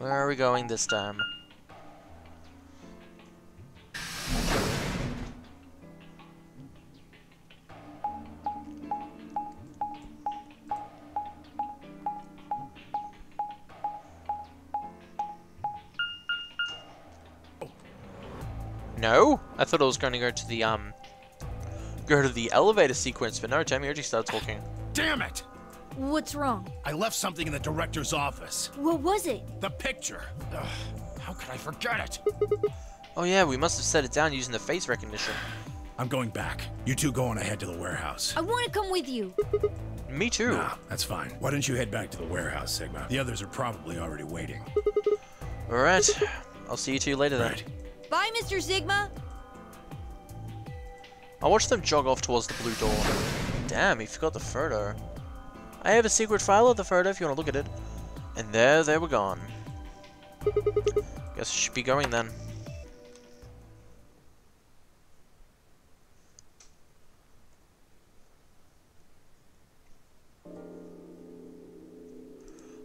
Where are we going this time? No? I thought I was going to go to the elevator sequence, but no, Tammy already started talking. Damn it! What's wrong? I left something in the director's office. What was it? The picture. Ugh, how could I forget it? Oh yeah, we must have set it down using the face recognition. I'm going back. You two go on ahead to the warehouse. I want to come with you. Me too. Nah, that's fine. Why don't you head back to the warehouse, Sigma? The others are probably already waiting. Alright. I'll see you two later then. Right. Bye, Mr. Sigma. I'll watch them jog off towards the blue door. Damn, he forgot the photo. I have a secret file of the photo if you want to look at it. And there they were gone. Guess I should be going then.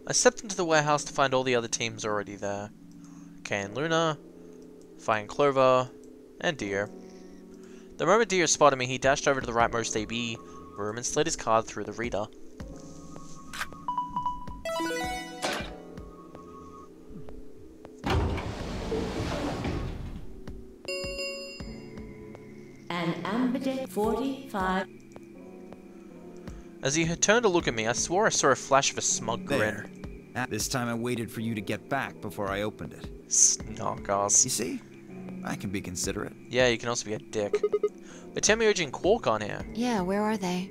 I stepped into the warehouse to find all the other teams already there. Kay and Luna, Fi and Clover, and Deer. The moment Deer spotted me, he dashed over to the rightmost AB room and slid his card through the reader. An ambidextrous 45. As he had turned to look at me, I swore I saw a flash of a smug There. grin. This time I waited for you to get back before I opened it. Snarkass. You see? I can be considerate. Yeah, you can also be a dick. But Temioji and Quark aren't here. Yeah, where are they?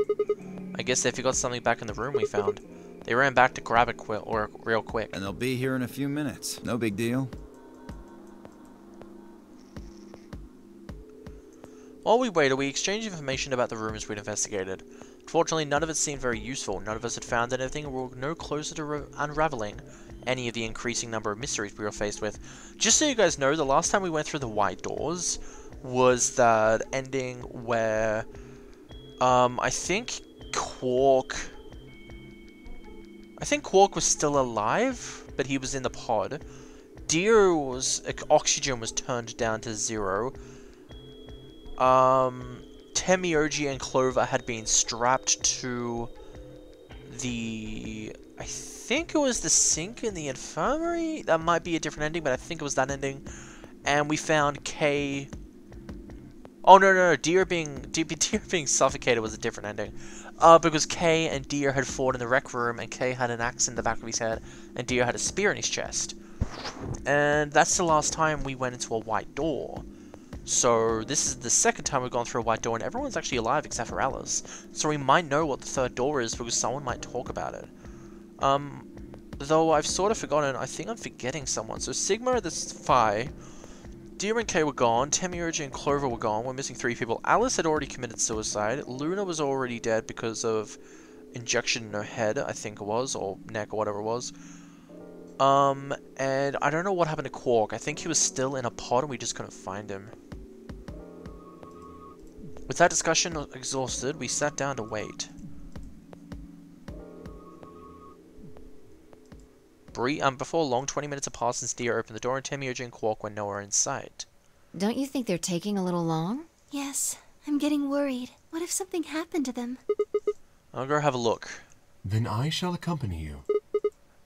I guess they forgot something back in the room we found. They ran back to grab it real quick. And they'll be here in a few minutes. No big deal. While we waited, we exchanged information about the rooms we'd investigated. Unfortunately, none of it seemed very useful. None of us had found anything or were no closer to unraveling any of the increasing number of mysteries we were faced with. Just so you guys know, the last time we went through the white doors was that ending where, I think Quark was still alive, but he was in the pod. Deer's oxygen was turned down to 0. Temioji and Clover had been strapped to the... I think it was the sink in the infirmary? That might be a different ending, but I think it was that ending. And we found Kay... Oh, no. Deer being suffocated was a different ending. Because Kay and Deer had fought in the rec room, and Kay had an axe in the back of his head, and Deer had a spear in his chest. And that's the last time we went into a white door. So this is the second time we've gone through a white door, and everyone's actually alive except for Alice. So we might know what the third door is because someone might talk about it. Though I've sort of forgotten, I think I'm forgetting someone. So Sigma, this Phi, Deer and Kay were gone, Temioji and Clover were gone, we're missing 3 people. Alice had already committed suicide, Luna was already dead because of injection in her head, I think it was, or neck or whatever it was. And I don't know what happened to Quark. I think he was still in a pod and we just couldn't find him. With that discussion exhausted, we sat down to wait. Before long, 20 minutes had passed since Deer opened the door and Temioji and Quark were nowhere in sight. Don't you think they're taking a little long? Yes, I'm getting worried. What if something happened to them? I'll go have a look. Then I shall accompany you.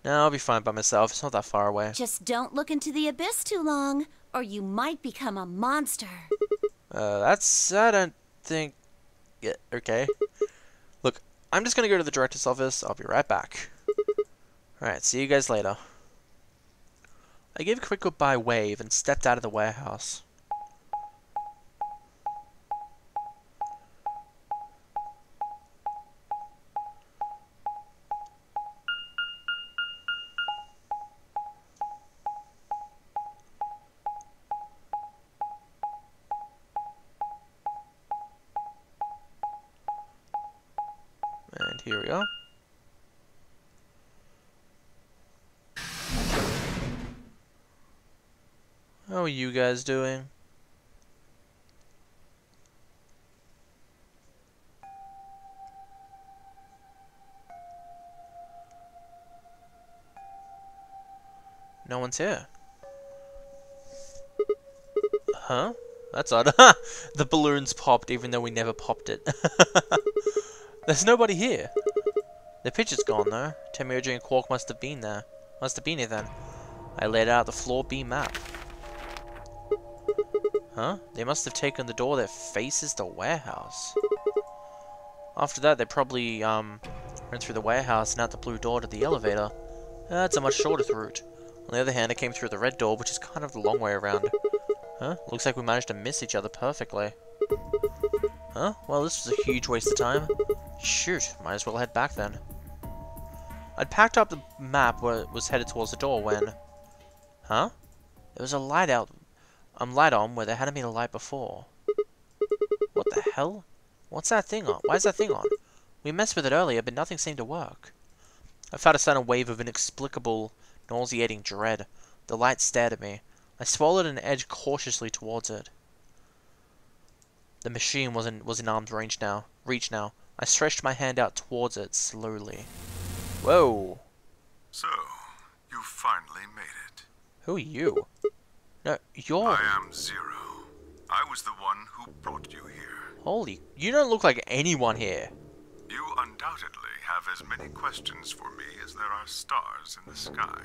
No, I'll be fine by myself. It's not that far away. Just don't look into the abyss too long, or you might become a monster. I don't think... Yeah, okay. Look, I'm just gonna go to the director's office. I'll be right back. Alright, see you guys later. I gave a quick goodbye wave and stepped out of the warehouse. And here we are. How are you guys doing? No one's here. Huh? That's odd. The balloons popped even though we never popped it. There's nobody here. The picture's gone though. Temurgy and Quark must have been there. Must have been here then. I laid out the floor B map. Huh? They must have taken the door that faces the warehouse. After that, they probably went through the warehouse and out the blue door to the elevator. That's a much shorter route. On the other hand, I came through the red door, which is kind of the long way around. Huh? Looks like we managed to miss each other perfectly. Huh? Well, this was a huge waste of time. Shoot, might as well head back then. I'd packed up the map where it was headed towards the door when... Huh? There was a light light on where there hadn't been a light before. What the hell? What's that thing on? Why is that thing on? We messed with it earlier, but nothing seemed to work. I felt a sudden wave of inexplicable, nauseating dread. The light stared at me. I swallowed and edged cautiously towards it. The machine was in arm's reach now. I stretched my hand out towards it slowly. Whoa! So, you finally made it. Who are you? No, you're... I am Zero. I was the one who brought you here. Holy... You don't look like anyone here. You undoubtedly have as many questions for me as there are stars in the sky.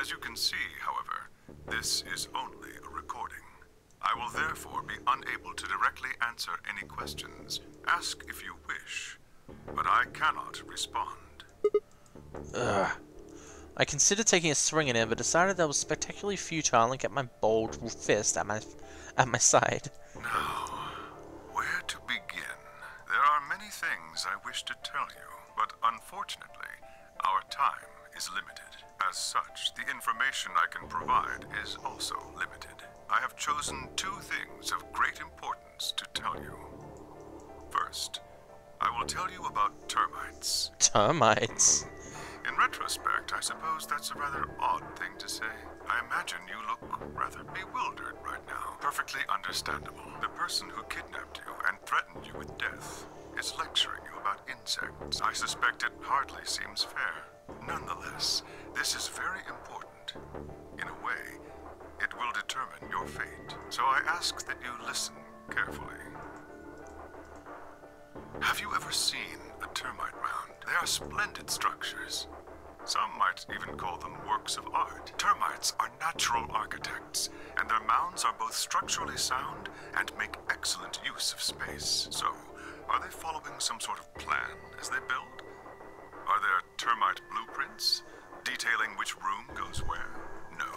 As you can see, however, this is only a recording. I will therefore be unable to directly answer any questions. Ask if you wish, but I cannot respond. Ugh. I considered taking a swing at him, but decided that was spectacularly futile and kept my bold fist at my side. Now, where to begin? There are many things I wish to tell you, but unfortunately, our time is limited. As such, the information I can provide is also limited. I have chosen two things of great importance to tell you. First, I will tell you about termites. Termites? In retrospect, I suppose that's a rather odd thing to say. I imagine you look rather bewildered right now. Perfectly understandable. The person who kidnapped you and threatened you with death is lecturing you about insects. I suspect it hardly seems fair. Nonetheless, this is very important. In a way, it will determine your fate. So I ask that you listen carefully. Have you ever seen a termite mound? They are splendid structures. Some might even call them works of art. Termites are natural architects, and their mounds are both structurally sound and make excellent use of space. So, are they following some sort of plan as they build? Are there termite blueprints detailing which room goes where? No,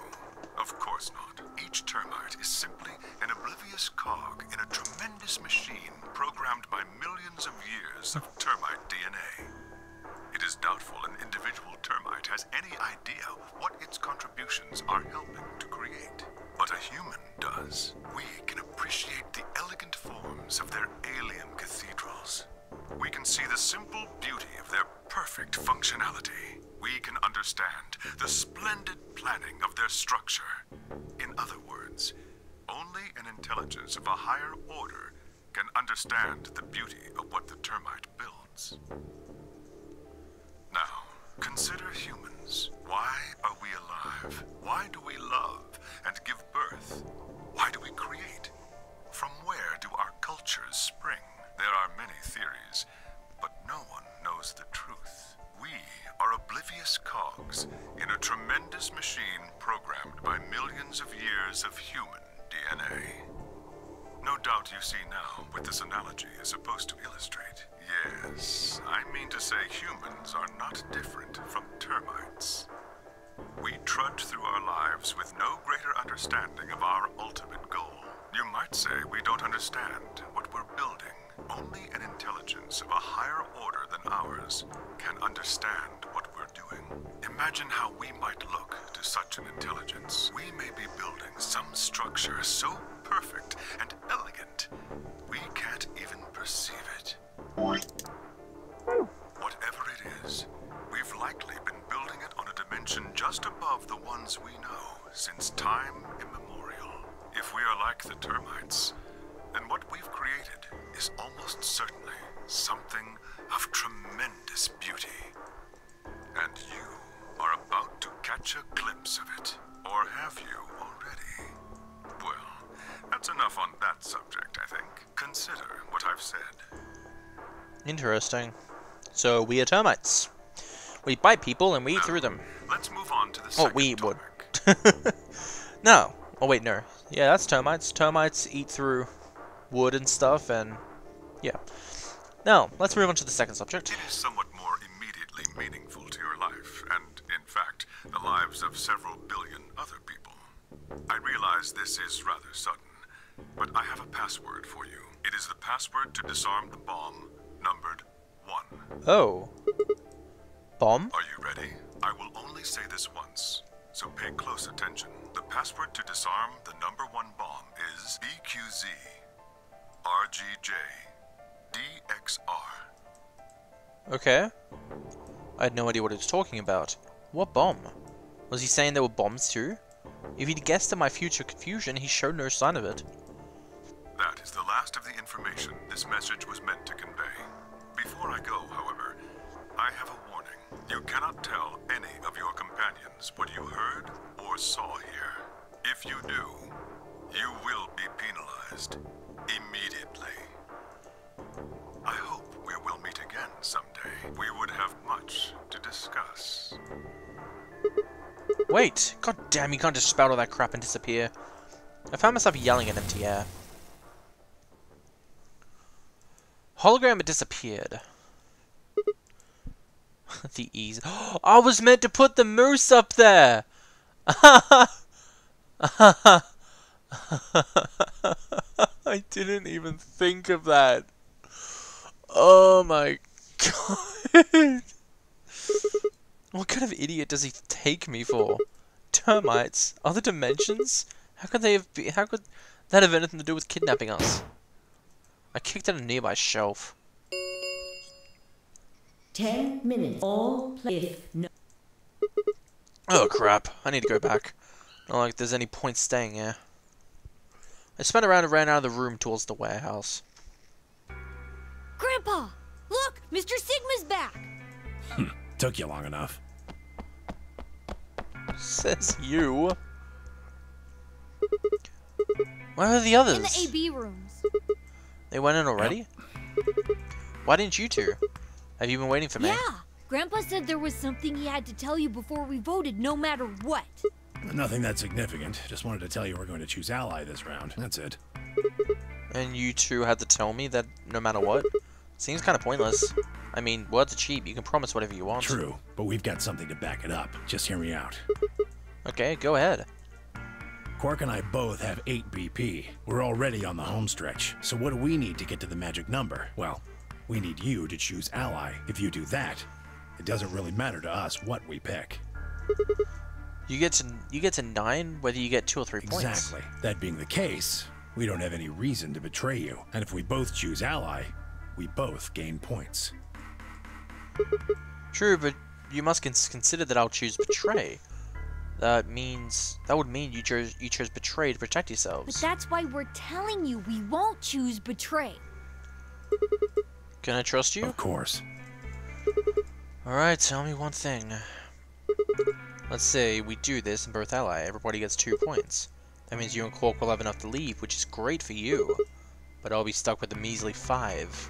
of course not. Each termite is simply an oblivious cog in a tremendous machine programmed by millions of years of termite DNA. It is doubtful an individual termite has any idea what its contributions are helping to create. But a human does. We can appreciate the elegant forms of their alien cathedrals. We can see the simple beauty of their perfect functionality. We can understand the splendid planning of their structure. In other words, only an intelligence of a higher order can understand the beauty of what the termite builds. Now, consider humans. Why are we alive? Why do we love and give birth? Why do we create? From where do our cultures spring? There are many theories, but no one knows the truth. We are oblivious cogs in a tremendous machine programmed by millions of years of human DNA. No doubt you see now what this analogy is supposed to illustrate. Yes, I mean to say humans are not different from termites. We trudge through our lives with no greater understanding of our ultimate goal. You might say we don't understand what we're building. Only an intelligence of a higher order than ours can understand what we're doing. Imagine how we might look to such an intelligence. We may be building some structure so perfect and elegant, we can't even perceive it. Whatever it is, we've likely been building it on a dimension just above the ones we know since time immemorial. If we are like the termites, then what we've created is almost certainly something of tremendous beauty. And you are about to catch a glimpse of it. Or have you already? Well, that's enough on that subject, I think. Consider what I've said. Interesting. So we are termites. We bite people and we eat through them. Let's move on to the second we eat wood. topic. No. Oh wait, no. Yeah, that's termites. Termites eat through wood and stuff, and yeah. Now, let's move on to the second subject. It is somewhat more immediately meaningful to your life, and in fact, the lives of several billion other people. I realize this is rather sudden, but I have a password for you. It is the password to disarm the bomb, numbered 1. Oh. Bomb? Are you ready? I will only say this once, so pay close attention. The password to disarm the number 1 bomb is BQZ RGJ DXR. Okay. I had no idea what he was talking about. What bomb? Was he saying there were bombs too? If he'd guessed at my future confusion, he showed no sign of it. That is the last of the information this message was meant to convey. Before I go, however, I have a warning. You cannot tell any of your companions what you heard or saw here. If you do, you will be penalized immediately. I hope we will meet again someday. We would have much to discuss. Wait! God damn, you can't just spout all that crap and disappear. I found myself yelling at empty air. Hologram had disappeared. The ease. I was meant to put the moose up there! I didn't even think of that. Oh my god. What kind of idiot does he take me for? Termites? Other dimensions? How could they have how could that have anything to do with kidnapping us? I kicked at a nearby shelf. 10 minutes. All play if no. Oh crap, I need to go back. Not like there's any point staying here. I spun around and ran out of the room towards the warehouse. Grandpa! Look! Mr. Sigma's back! Took you long enough. Says you. Where are the others? In the AB rooms. They went in already? Why didn't you two? Have you been waiting for me? Yeah! Grandpa said there was something he had to tell you before we voted, no matter what. Nothing that significant. Just wanted to tell you we're going to choose ally this round. That's it. And you two had to tell me that no matter what? Seems kind of pointless. I mean, words are cheap. You can promise whatever you want. True, but we've got something to back it up. Just hear me out. Okay, go ahead. Quark and I both have 8 BP. We're already on the home stretch. So what do we need to get to the magic number? Well, we need you to choose ally. If you do that, it doesn't really matter to us what we pick. You get to 9 whether you get 2 or 3 points. Exactly. That being the case, we don't have any reason to betray you. And if we both choose ally, we both gain points. True, but you must consider that I'll choose betray. That would mean you chose betray to protect But yourselves. that's why we're telling you we won't choose betray. Can I trust you? Of course. Alright, tell me one thing. Let's say we do this and both ally. Everybody gets 2 points. That means you and Quark will have enough to leave, which is great for you. But I'll be stuck with a measly 5.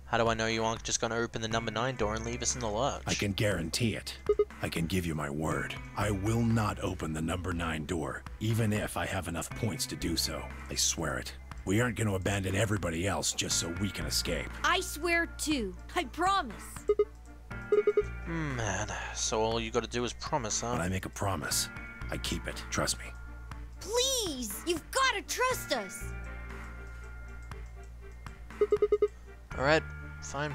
How do I know you aren't just going to open the number 9 door and leave us in the lurch? I can guarantee it. I can give you my word. I will not open the number 9 door, even if I have enough points to do so. I swear it. We aren't going to abandon everybody else just so we can escape. I swear too. I promise. Man, so all you gotta do is promise, huh? When I make a promise, I keep it. Trust me. Please! You've gotta trust us! Alright, fine.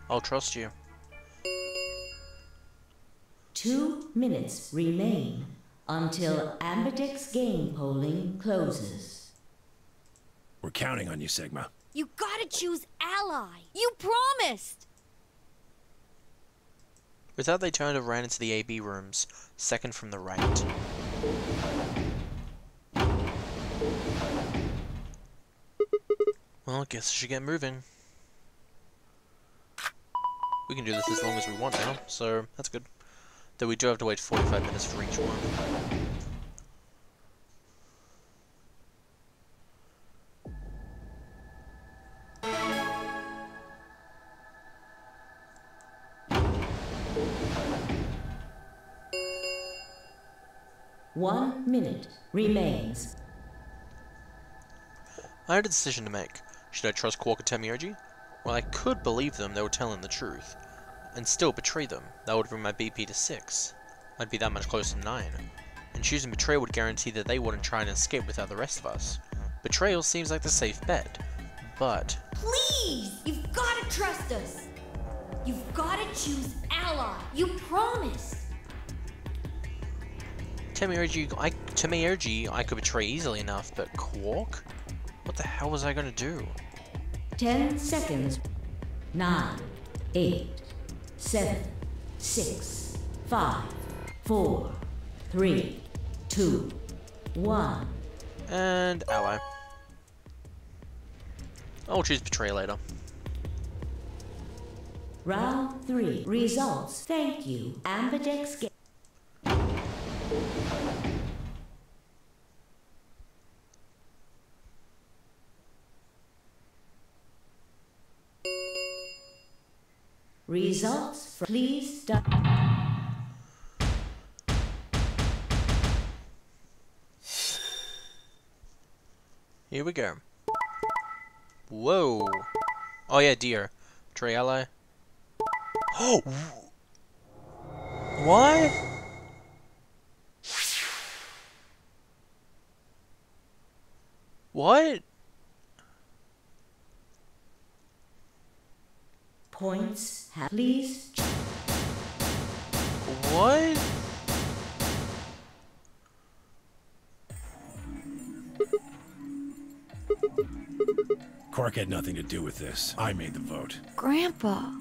I'll trust you. 2 minutes remain until Ambidex game polling closes. We're counting on you, Sigma. You gotta choose ally! You promised! With that, they turned and ran into the AB rooms, second from the right. Well, I guess I should get moving. We can do this as long as we want now, so that's good. Though we do have to wait 45 minutes for each one. One minute remains. I had a decision to make. Should I trust Quark and Temioji? Well, I could believe them, they were telling the truth. And still betray them. That would bring my BP to 6. I'd be that much closer to 9. And choosing betrayal would guarantee that they wouldn't try and escape without the rest of us. Betrayal seems like the safe bet. But... Please! You've gotta trust us! You've gotta choose ally! You promised! Temioji I could betray easily enough, but Quark? What the hell was I gonna do? 10 seconds. 9, 8, 7, 6, 5, 4, 3, 2, 1. And ally. I'll choose betray later. Round 3. Results. Thank you. Ambidex Game. Results. Please stop. Here we go. Whoa. Oh yeah, dear. Betray ally. Oh! What? What? Points. Please. What? Quark had nothing to do with this. I made the vote. Grandpa.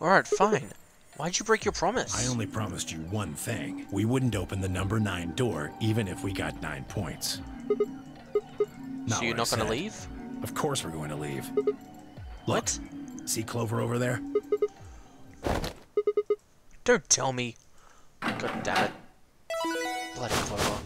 Alright, fine. Why'd you break your promise? I only promised you one thing. We wouldn't open the number 9 door, even if we got 9 points. So you're not gonna leave? Of course we're going to leave. What? Look, see Clover over there? Don't tell me. God damn it. Bloody Clover.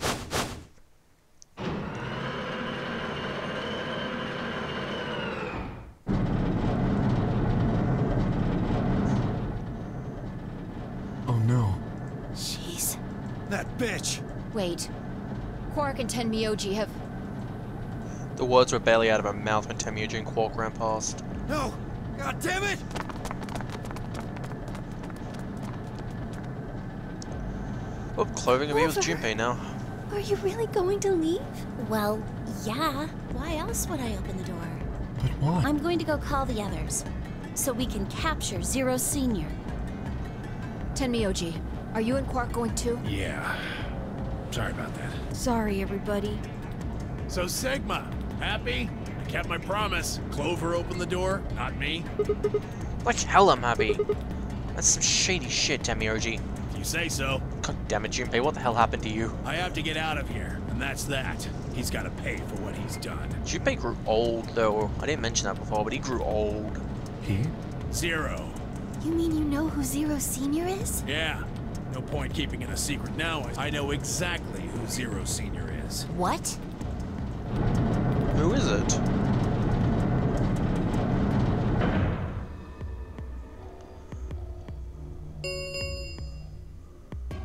Oh no. Jeez. That bitch! Wait. Quark and Tenmyoji have... The words were barely out of her mouth when Temioji and Quark ran past. No! God damn it! Oh, Clover gonna be with Junpei now. Are you really going to leave? Well, yeah. Why else would I open the door? But why? I'm going to go call the others, so we can capture Zero Senior. Tenmyoji, are you and Quark going too? Yeah. Sorry about that. Sorry, everybody. So Sigma, happy? I kept my promise. Clover opened the door, not me. Like hell I'm happy. That's some shady shit, Temioji. If you say so. God damn it, Junpei, what the hell happened to you? I have to get out of here, and that's that. He's got to pay for what he's done. Junpei grew old, though. I didn't mention that before, but he grew old. He? Zero. You mean you know who Zero Senior is? Yeah. No point keeping it a secret now. I know exactly who Zero Senior is. What? Who is it?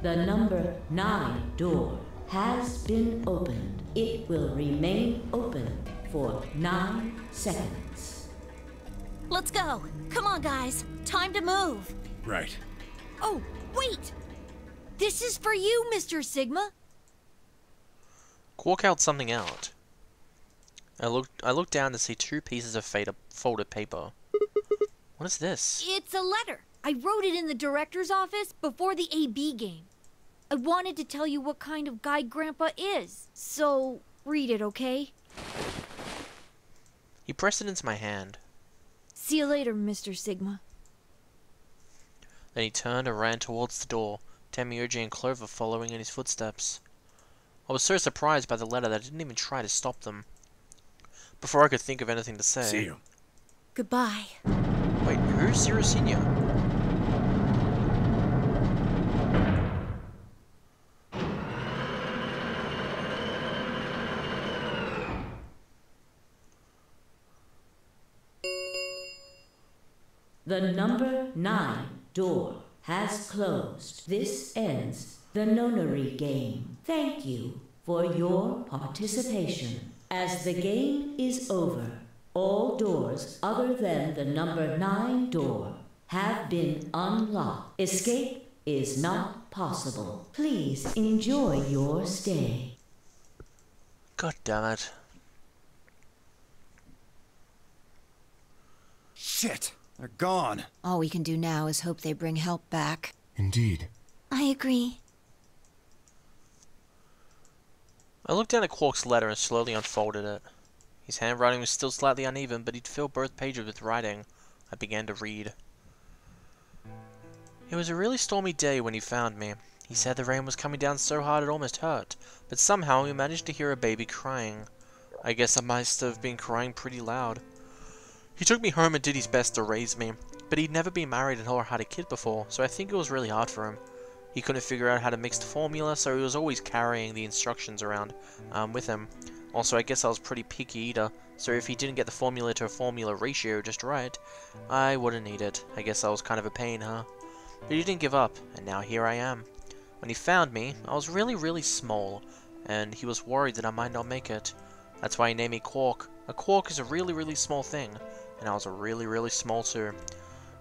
The number 9 door has been opened. It will remain open for 9 seconds. Let's go. Come on, guys. Time to move. Right. Oh, wait! This is for you, Mr. Sigma. Quark held something out. I looked down to see 2 pieces of folded paper. What is this? It's a letter. I wrote it in the director's office before the AB game. I wanted to tell you what kind of guy Grandpa is. So, read it, okay? He pressed it into my hand. See you later, Mr. Sigma. Then he turned and ran towards the door, Temioji and Clover following in his footsteps. I was so surprised by the letter that I didn't even try to stop them. Before I could think of anything to say... See you. Goodbye. Wait, who's Zero Senior? The number 9 door has closed. This ends the Nonary Game. Thank you for your participation. As the game is over, all doors other than the number 9 door have been unlocked. Escape is not possible. Please enjoy your stay. God damn it. Shit! They're gone. All we can do now is hope they bring help back. Indeed. I agree. I looked down at Quark's letter and slowly unfolded it. His handwriting was still slightly uneven, but he'd filled both pages with writing. I began to read. It was a really stormy day when he found me. He said the rain was coming down so hard it almost hurt, but somehow he managed to hear a baby crying. I guess I must have been crying pretty loud. He took me home and did his best to raise me, but he'd never been married or had a kid before, so I think it was really hard for him. He couldn't figure out how to mix the formula, so he was always carrying the instructions around with him. Also, I guess I was pretty picky eater, so if he didn't get the formula to a formula ratio just right, I wouldn't eat it. I guess I was kind of a pain, huh? But he didn't give up, and now here I am. When he found me, I was really small, and he was worried that I might not make it. That's why he named me Quark. A quark is a really small thing, and I was a really small too.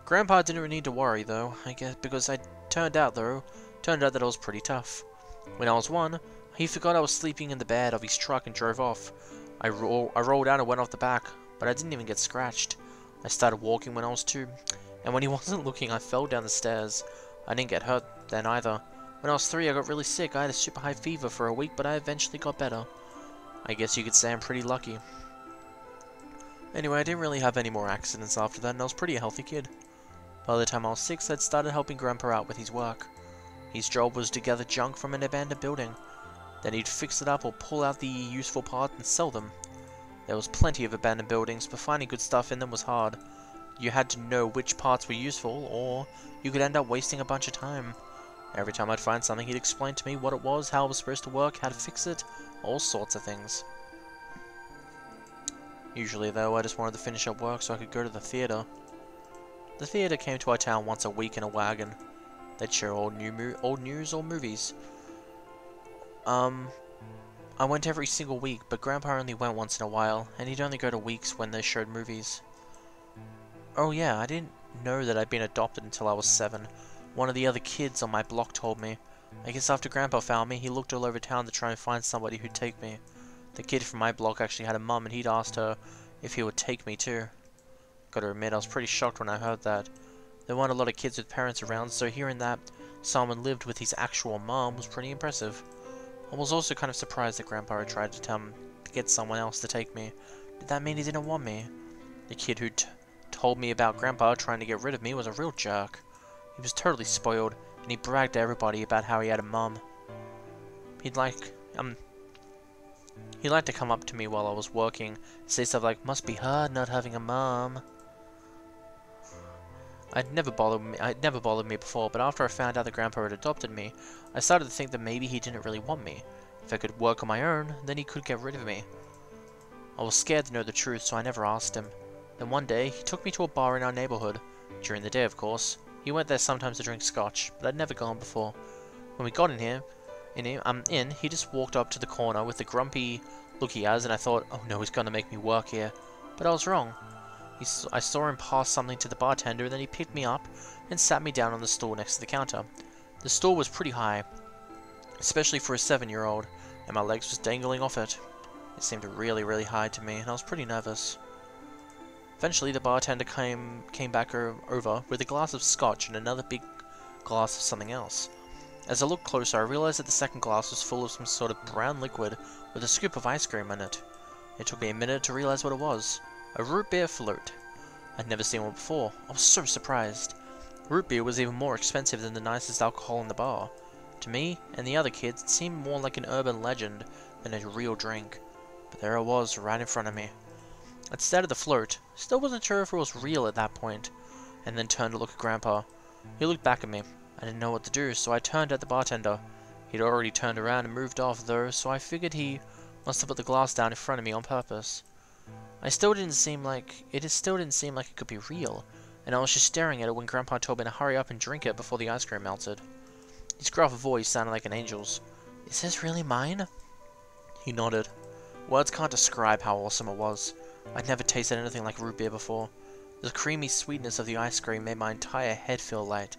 Grandpa didn't really need to worry though, I guess, because turned out that I was pretty tough. When I was 1, he forgot I was sleeping in the bed of his truck and drove off. I rolled out and went off the back, but I didn't even get scratched. I started walking when I was 2, and when he wasn't looking, I fell down the stairs. I didn't get hurt then either. When I was 3, I got really sick. I had a super high fever for a week, but I eventually got better. I guess you could say I'm pretty lucky. Anyway, I didn't really have any more accidents after that, and I was a pretty healthy kid. By the time I was 6, I'd started helping Grandpa out with his work. His job was to gather junk from an abandoned building. Then he'd fix it up or pull out the useful parts and sell them. There was plenty of abandoned buildings, but finding good stuff in them was hard. You had to know which parts were useful, or you could end up wasting a bunch of time. Every time I'd find something, he'd explain to me what it was, how it was supposed to work, how to fix it, all sorts of things. Usually, though, I just wanted to finish up work so I could go to the theater. The theater came to our town once a week in a wagon. They'd show old news or movies. I went every single week, but Grandpa only went once in a while, and he'd only go to weeks when they showed movies. Oh yeah, I didn't know that I'd been adopted until I was 7. One of the other kids on my block told me. I guess after Grandpa found me, he looked all over town to try and find somebody who'd take me. The kid from my block actually had a mum, and he'd asked her if he would take me too. Gotta admit, I was pretty shocked when I heard that. There weren't a lot of kids with parents around, so hearing that someone lived with his actual mum was pretty impressive. I was also kind of surprised that Grandpa had tried to get someone else to take me. Did that mean he didn't want me? The kid who told me about Grandpa trying to get rid of me was a real jerk. He was totally spoiled, and he bragged to everybody about how he had a mum. He'd like to come up to me while I was working, say stuff like, "Must be hard not having a mum." It never bothered me before, but after I found out that Grandpa had adopted me, I started to think that maybe he didn't really want me. If I could work on my own, then he could get rid of me. I was scared to know the truth, so I never asked him. Then one day, he took me to a bar in our neighborhood. During the day, of course. He went there sometimes to drink scotch, but I'd never gone before. When we got in, he just walked up to the corner with the grumpy look he has, and I thought, oh no, he's gonna make me work here. But I was wrong. I saw him pass something to the bartender, and then he picked me up and sat me down on the stool next to the counter. The stool was pretty high, especially for a 7-year-old, and my legs was dangling off it. It seemed really high to me, and I was pretty nervous. Eventually, the bartender came back over with a glass of scotch and another big glass of something else. As I looked closer, I realized that the second glass was full of some sort of brown liquid with a scoop of ice cream in it. It took me a minute to realize what it was. A root beer float. I'd never seen one before. I was so surprised. Root beer was even more expensive than the nicest alcohol in the bar. To me and the other kids, it seemed more like an urban legend than a real drink. But there it was, right in front of me. I stared at the float. Still wasn't sure if it was real at that point, and then turned to look at Grandpa. He looked back at me. I didn't know what to do, so I turned at the bartender. He'd already turned around and moved off, though, so I figured he must have put the glass down in front of me on purpose. It still didn't seem like it could be real, and I was just staring at it when Grandpa told me to hurry up and drink it before the ice cream melted. His gruff voice sounded like an angel's. "Is this really mine?" He nodded. Words can't describe how awesome it was. I'd never tasted anything like root beer before. The creamy sweetness of the ice cream made my entire head feel light.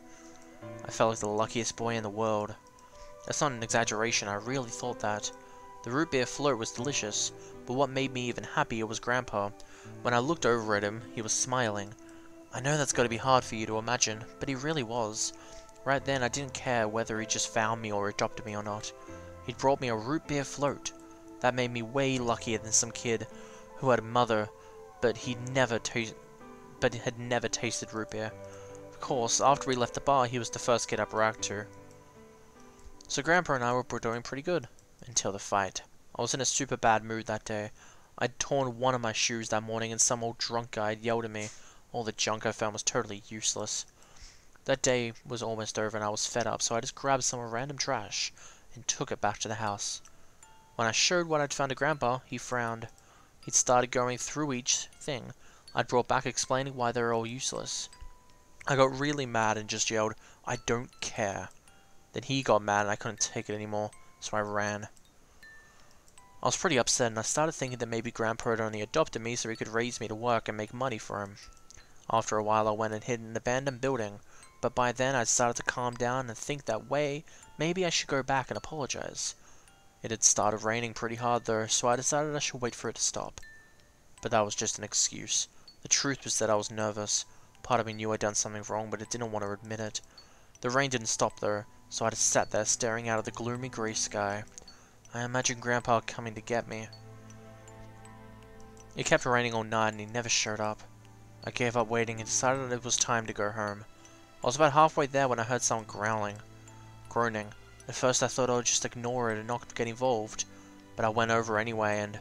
I felt like the luckiest boy in the world. That's not an exaggeration, I really thought that. The root beer float was delicious, but what made me even happier was Grandpa. When I looked over at him, he was smiling. I know that's got to be hard for you to imagine, but he really was. Right then, I didn't care whether he just found me or adopted me or not. He'd brought me a root beer float. That made me way luckier than some kid who had a mother, but had never tasted root beer. Of course, after we left the bar, he was the first kid I bragged to. So Grandpa and I were doing pretty good. Until the fight. I was in a super bad mood that day. I'd torn one of my shoes that morning and some old drunk guy had yelled at me. All the junk I found was totally useless. That day was almost over and I was fed up, so I just grabbed some random trash and took it back to the house. When I showed what I'd found to Grandpa, he frowned. He'd started going through each thing I'd brought back, explaining why they were all useless. I got really mad and just yelled, "I don't care." Then he got mad and I couldn't take it anymore, so I ran. I was pretty upset and I started thinking that maybe Grandpa had only adopted me so he could raise me to work and make money for him. After a while I went and hid in an abandoned building, but by then I'd started to calm down and think that maybe I should go back and apologize. It had started raining pretty hard though, so I decided I should wait for it to stop. But that was just an excuse. The truth was that I was nervous. Part of me knew I'd done something wrong, but it didn't want to admit it. The rain didn't stop though, so I just sat there staring out at the gloomy grey sky. I imagined Grandpa coming to get me. It kept raining all night and he never showed up. I gave up waiting and decided it was time to go home. I was about halfway there when I heard someone groaning. At first I thought I would just ignore it and not get involved, but I went over anyway and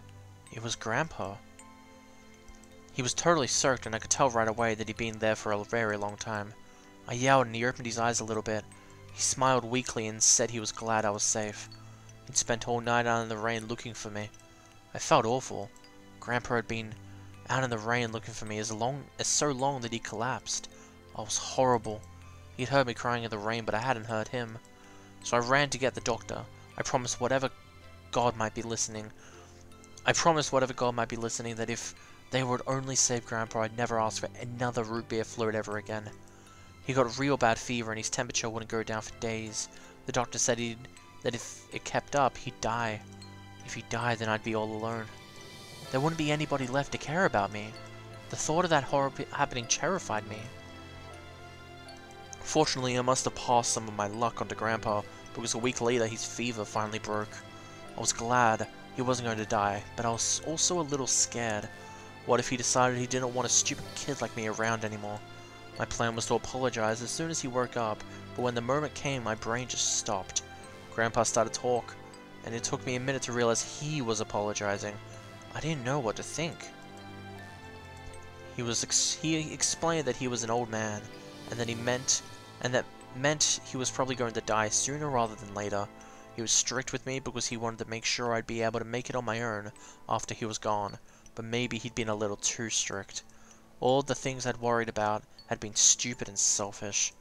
it was Grandpa. He was totally soaked and I could tell right away that he'd been there for a very long time. I yelled and he opened his eyes a little bit. He smiled weakly and said he was glad I was safe. He'd spent all night out in the rain looking for me. I felt awful. Grandpa had been out in the rain looking for me so long that he collapsed. I was horrible. He'd heard me crying in the rain, but I hadn't heard him. So I ran to get the doctor. I promised whatever God might be listening that if they would only save Grandpa, I'd never ask for another root beer float ever again. He got a real bad fever and his temperature wouldn't go down for days. The doctor said that if it kept up, he'd die. If he died, then I'd be all alone. There wouldn't be anybody left to care about me. The thought of that horror happening terrified me. Fortunately, I must have passed some of my luck onto Grandpa, because a week later his fever finally broke. I was glad he wasn't going to die, but I was also a little scared. What if he decided he didn't want a stupid kid like me around anymore? My plan was to apologize as soon as he woke up, but when the moment came, my brain just stopped. Grandpa started to talk, and it took me a minute to realize he was apologizing. I didn't know what to think. He explained that he was an old man, and that meant he was probably going to die sooner rather than later. He was strict with me because he wanted to make sure I'd be able to make it on my own after he was gone, but maybe he'd been a little too strict. All the things I'd worried about had been stupid and selfish.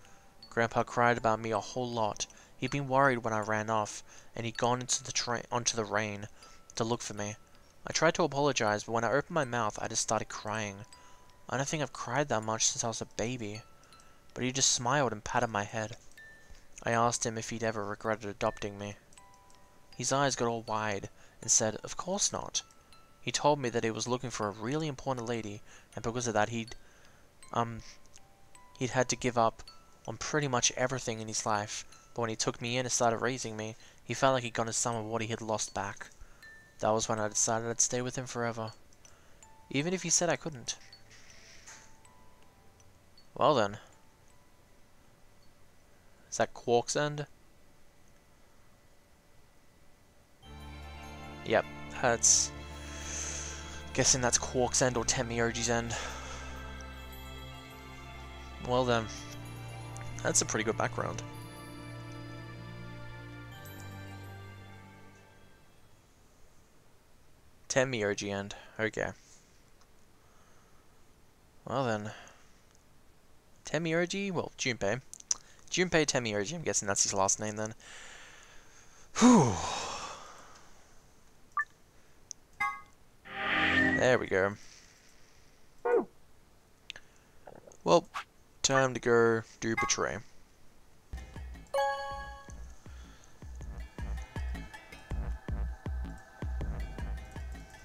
Grandpa cried about me a whole lot. He'd been worried when I ran off, and he'd gone onto the rain to look for me. I tried to apologize, but when I opened my mouth, I just started crying. I don't think I've cried that much since I was a baby. But he just smiled and patted my head. I asked him if he'd ever regretted adopting me. His eyes got all wide and said, "Of course not." He told me that he was looking for a really important lady, and because of that he'd had to give up on pretty much everything in his life. But when he took me in and started raising me, he felt like he'd gotten some of what he had lost back. That was when I decided I'd stay with him forever. Even if he said I couldn't. Well then. Is that Quark's End? Yep, that's... guessing that's Quark's End or Tenmyoji's End. Well then. That's a pretty good background. Tenmyoji End. Okay. Well then. Temioji? Well, Junpei. Junpei Temioji, I'm guessing that's his last name then. Whew. There we go. Well, time to go do Betray.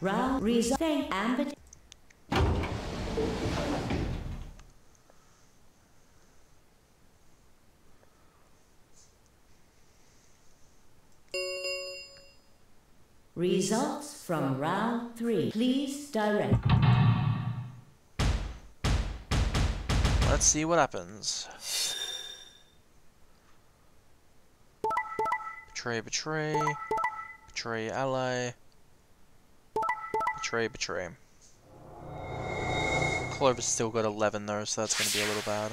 Round result and results from round 3. Please direct. Let's see what happens. Betray, betray. Betray ally. Betray, betray. Clover's still got 11 though, so that's going to be a little bad.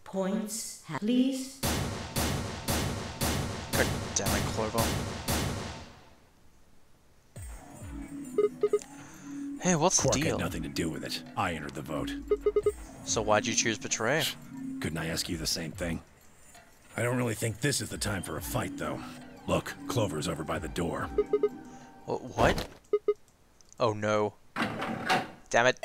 Points, please. God damn it, Clover. Hey, what's the Quark deal? had nothing to do with it. I entered the vote. So why'd you choose Betray? Couldn't I ask you the same thing? I don't really think this is the time for a fight, though. Look, Clover's over by the door. What? Oh no. Damn it.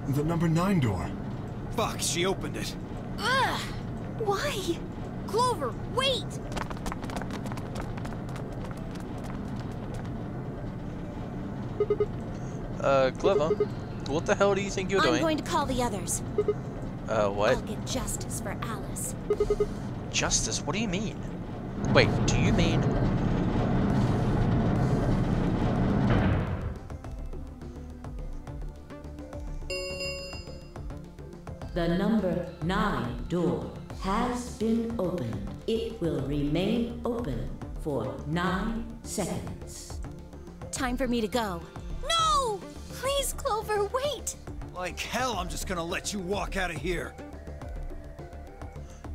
The number 9 door. Fuck, she opened it. Ugh! Why? Clover, wait! Clover, what the hell do you think you're doing? I'm going to call the others. What? I'll get justice for Alice. Justice? What do you mean? Wait, do you mean... The number 9 door has been opened. It will remain open for 9 seconds. Time for me to go. No! Please, Clover, wait! Like hell, I'm just gonna let you walk out of here.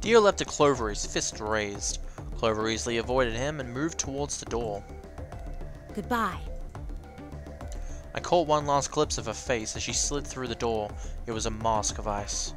Dio leapt to Clover, his fist raised. Clover easily avoided him and moved towards the door. Goodbye. I caught one last glimpse of her face as she slid through the door. It was a mask of ice.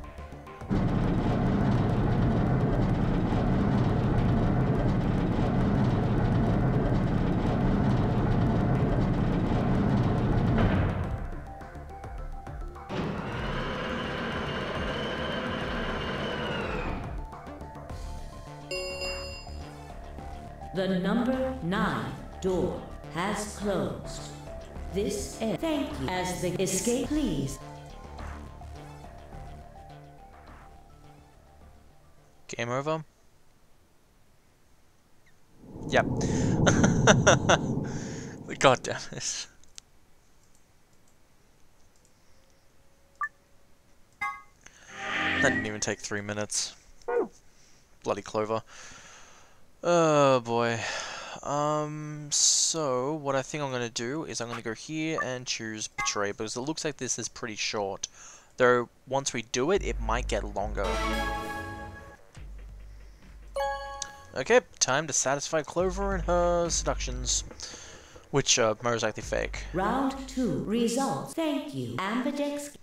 The number 9 door has closed. This ends. Thank you. As the escape, please. Game over? Yep. God damn it. That didn't even take 3 minutes. Bloody Clover. Oh boy. So what I think I'm gonna do is I'm gonna go here and choose Betray because it looks like this is pretty short. Though once we do it, it might get longer. Okay, time to satisfy Clover and her seductions, which are most likely fake. Round 2 results. Thank you. Ambidex.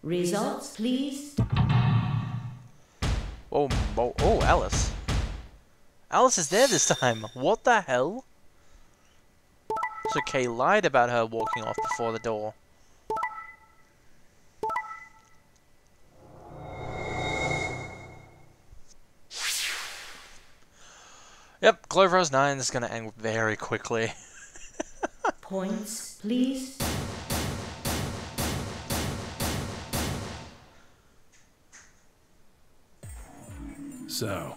Results, please. Oh, Alice. Alice is there this time. What the hell? So Kay lied about her walking off before the door. Yep, Clover's 9 is going to end very quickly. Points, please. So,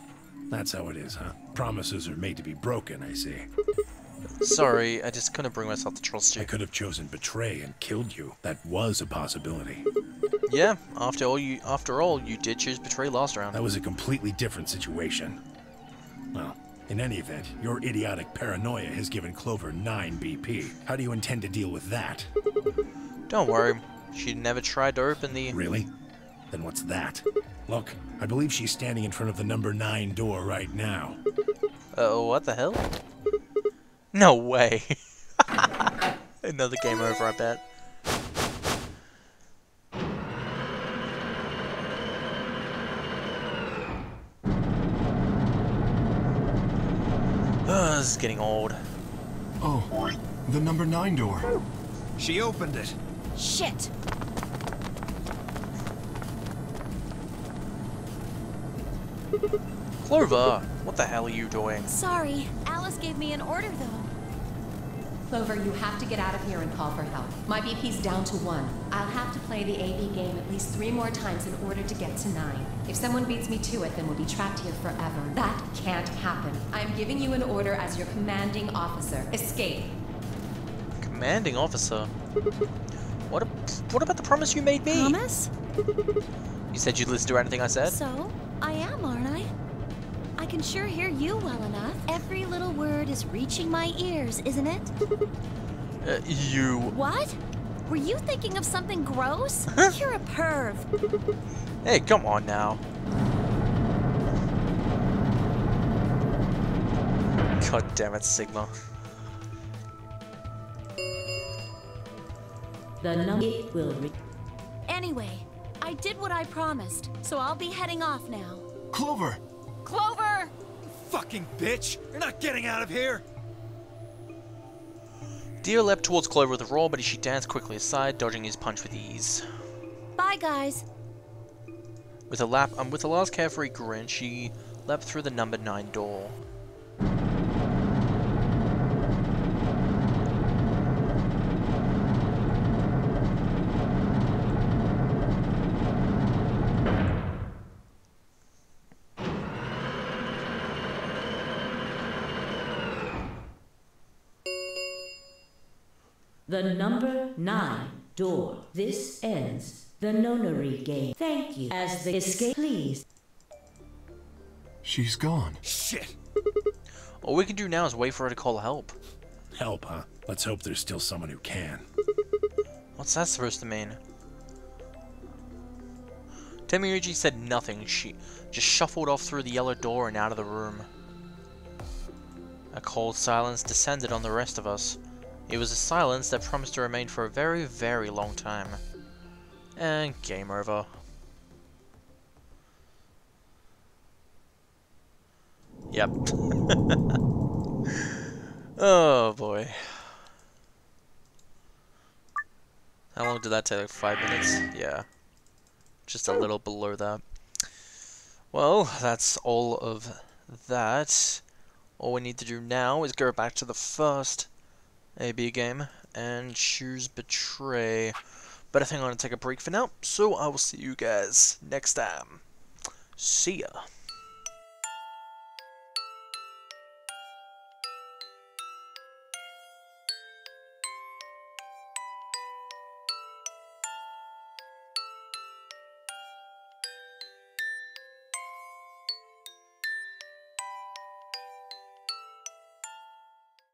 that's how it is, huh? Promises are made to be broken, I see. Sorry, I just couldn't bring myself to trust you. I could have chosen Betray and killed you. That was a possibility. Yeah, after all, you did choose Betray last round. That was a completely different situation. Well, in any event, your idiotic paranoia has given Clover 9 BP. How do you intend to deal with that? Don't worry. She never tried to open the... Really? Then what's that? Look, I believe she's standing in front of the number 9 door right now. What the hell? No way. Another game over, I bet. This is getting old. Oh, the number 9 door. She opened it. Shit! Clover, what the hell are you doing? Sorry, Alice gave me an order though. Clover, you have to get out of here and call for help. My BP's down to 1. I'll have to play the AB game at least 3 more times in order to get to 9. If someone beats me to it, then we'll be trapped here forever. That can't happen. I'm giving you an order as your commanding officer. Escape. Commanding officer? What about the promise you made me? Promise? You said you'd listen to anything I said? So, I am, aren't I? I can sure hear you well enough. Every little word is reaching my ears, isn't it? You... What? Were you thinking of something gross? You're a perv. Hey, come on now. God damn it, Sigma. The number will Anyway, I did what I promised, so I'll be heading off now. Clover! Clover! Fucking bitch! You're not getting out of here! Deer leapt towards Clover with a roar, but she danced quickly aside, dodging his punch with ease. Bye, guys. With a last carefree grin, she leapt through the number 9 door. The number 9 door. This ends the Nonary game. Thank you. As the escape, please. She's gone. Shit! All we can do now is wait for her to call help. Help, huh? Let's hope there's still someone who can. What's that supposed to mean? Temiyuji said nothing. She just shuffled off through the yellow door and out of the room. A cold silence descended on the rest of us. It was a silence that promised to remain for a very, very long time. And game over. Yep. Oh boy. How long did that take? Like 5 minutes? Yeah. Just a little below that. Well, that's all of that. All we need to do now is go back to the first AB game and choose Betray. But I think I'm going to take a break for now, so I will see you guys next time. See ya.